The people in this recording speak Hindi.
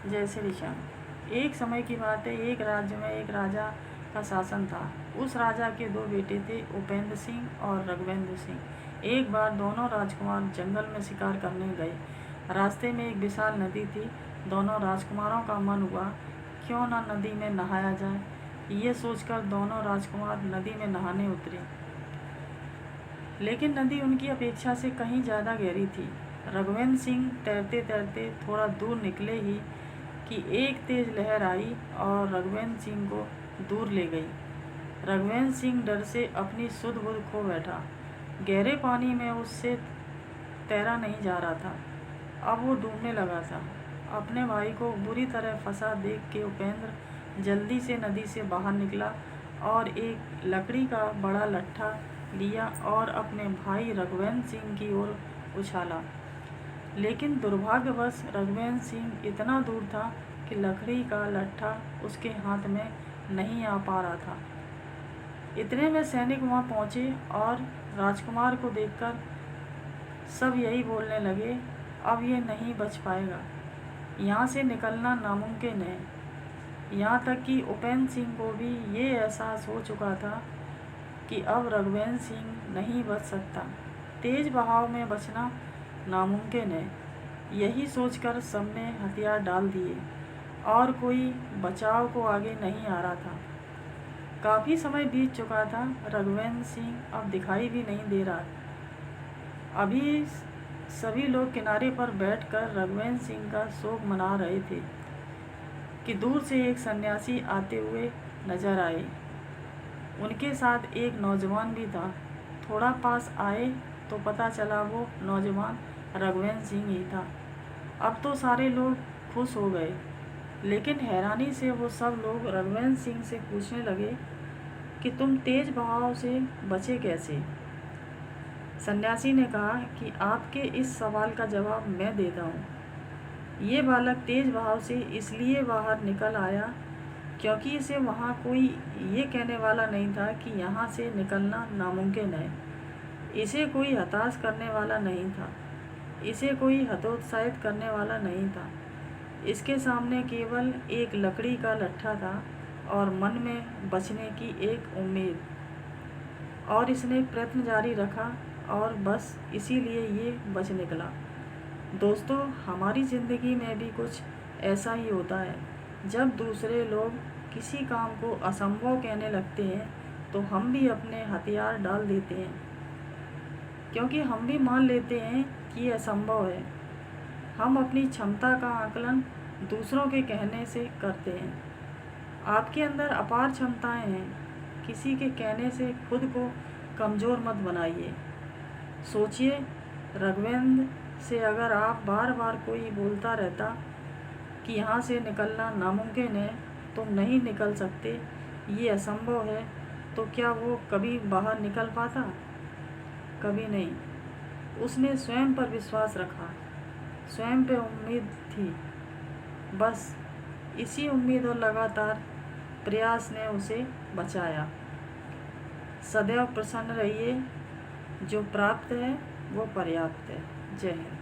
जय श्री श्याम। एक समय की बात है, एक राज्य में एक राजा का शासन था। उस राजा के दो बेटे थे, उपेंद्र सिंह और रघुवेंद्र सिंह। एक बार दोनों राजकुमार जंगल में शिकार करने गए। रास्ते में एक विशाल नदी थी। दोनों राजकुमारों का मन हुआ क्यों न नदी में नहाया जाए। ये सोचकर दोनों राजकुमार नदी में नहाने उतरे, लेकिन नदी उनकी अपेक्षा से कहीं ज़्यादा गहरी थी। रघुवेंद्र सिंह तैरते तैरते थोड़ा दूर निकले ही कि एक तेज लहर आई और रघुवेंद्र सिंह को दूर ले गई। रघुवेंद्र सिंह डर से अपनी सुध बुध खो बैठा। गहरे पानी में उससे तैरा नहीं जा रहा था। अब वो डूबने लगा था। अपने भाई को बुरी तरह फंसा देख के उपेंद्र जल्दी से नदी से बाहर निकला और एक लकड़ी का बड़ा लट्ठा लिया और अपने भाई रघुवेंद्र सिंह की ओर उछाला। लेकिन दुर्भाग्यवश रघुवेंद्र सिंह इतना दूर था कि लकड़ी का लट्ठा उसके हाथ में नहीं आ पा रहा था। इतने में सैनिक वहां पहुंचे और राजकुमार को देखकर सब यही बोलने लगे, अब ये नहीं बच पाएगा, यहाँ से निकलना नामुमकिन है। यहाँ तक कि उपेंद्र सिंह को भी ये एहसास हो चुका था कि अब रघुवेंद्र सिंह नहीं बच सकता। तेज बहाव में बचना नामुमकिन है। यही सोचकर सबने हथियार डाल दिए और कोई बचाव को आगे नहीं आ रहा था। काफ़ी समय बीत चुका था। रघुवेंद्र सिंह अब दिखाई भी नहीं दे रहा। अभी सभी लोग किनारे पर बैठकर रघुवेंद्र सिंह का शोक मना रहे थे कि दूर से एक सन्यासी आते हुए नजर आए। उनके साथ एक नौजवान भी था। थोड़ा पास आए तो पता चला वो नौजवान रघुवेंद्र सिंह ही था। अब तो सारे लोग खुश हो गए, लेकिन हैरानी से वो सब लोग रघुवेंद्र सिंह से पूछने लगे कि तुम तेज बहाव से बचे कैसे। सन्यासी ने कहा कि आपके इस सवाल का जवाब मैं देता हूँ। ये बालक तेज बहाव से इसलिए बाहर निकल आया क्योंकि इसे वहाँ कोई ये कहने वाला नहीं था कि यहाँ से निकलना नामुमकिन है। इसे कोई हताश करने वाला नहीं था। इसे कोई हतोत्साहित करने वाला नहीं था। इसके सामने केवल एक लकड़ी का लट्ठा था और मन में बचने की एक उम्मीद, और इसने प्रयत्न जारी रखा और बस इसीलिए ये बच निकला। दोस्तों, हमारी ज़िंदगी में भी कुछ ऐसा ही होता है। जब दूसरे लोग किसी काम को असंभव कहने लगते हैं तो हम भी अपने हथियार डाल देते हैं, क्योंकि हम भी मान लेते हैं कि यह असंभव है। हम अपनी क्षमता का आकलन दूसरों के कहने से करते हैं। आपके अंदर अपार क्षमताएं हैं। किसी के कहने से खुद को कमज़ोर मत बनाइए। सोचिए, रघुवेंद्र से अगर आप बार बार कोई बोलता रहता कि यहाँ से निकलना नामुमकिन है, तुम नहीं निकल सकते, ये असंभव है, तो क्या वो कभी बाहर निकल पाता? कभी नहीं। उसने स्वयं पर विश्वास रखा, स्वयं पे उम्मीद थी। बस इसी उम्मीद और लगातार प्रयास ने उसे बचाया। सदैव प्रसन्न रहिए। जो प्राप्त है वो पर्याप्त है। जय हिंद।